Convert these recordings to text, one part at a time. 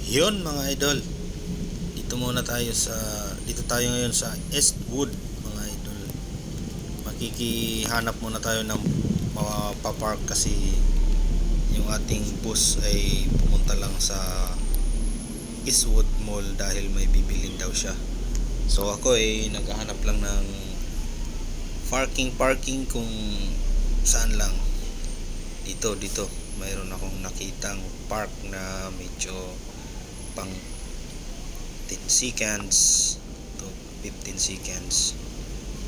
Yun mga idol, dito tayo ngayon sa Eastwood mga idol. Makikihanap muna tayo ng mapapark kasi yung ating bus ay pumunta lang sa Eastwood Mall dahil may bibilin daw siya. So ako ay naghahanap lang ng parking kung saan lang. Dito mayroon akong nakitang park na medyo pang 10 seconds to 15 seconds.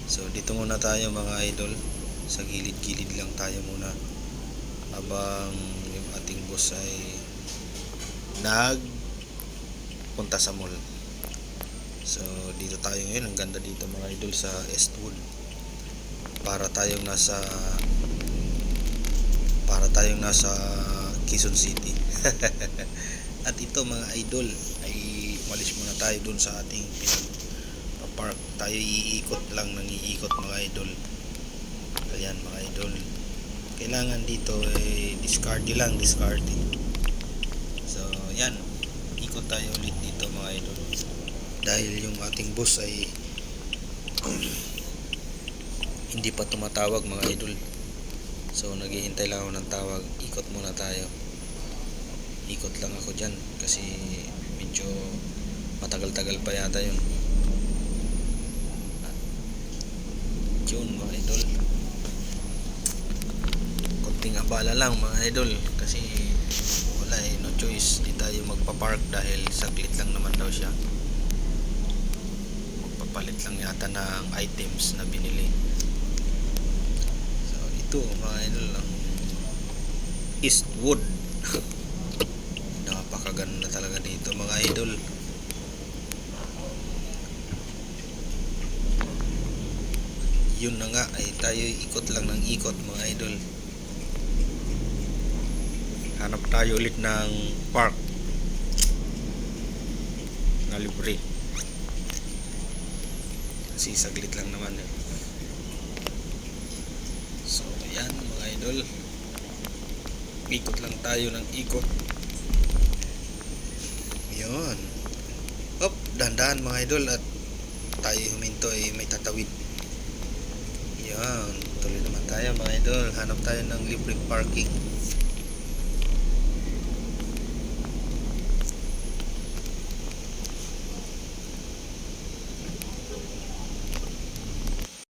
So dito muna tayo mga idol, sa gilid-gilid lang tayo muna habang yung ating bus ay nagpunta sa mall. So dito tayo ngayon, ang ganda dito mga idol sa Eastwood. Para tayong nasa Quezon City. At ito mga idol ay umalis muna tayo dun sa ating pinag-park. Tayo iikot mga idol. Ayan mga idol, kailangan dito ay discarte. So yan, ikot tayo ulit dito mga idol dahil yung ating bus ay hindi pa tumatawag mga idol. So naghihintay lang ako ng tawag. Ikot muna tayo. Ikot lang ako dyan kasi medyo matagal-tagal pa yata yun. Yun mga idol, konting abala lang mga idol kasi wala no choice, di tayo magpapark dahil saglit lang naman daw siya. Magpapalit lang yata ng items na binili. So ito mga idol ang Eastwood. Napakaganda talaga dito mga idol. Yun na nga, ay tayo ikot lang ng ikot mga idol. Hanap tayo ulit ng park na libre kasi saglit lang naman yun. So yan mga idol, ikot lang tayo ng ikot. Yun, op, dahan-dahan mga idol, at tayo huminto ay may tatawid. Yan, tuloy naman tayo mga idol, hanap tayo ng libreng parking.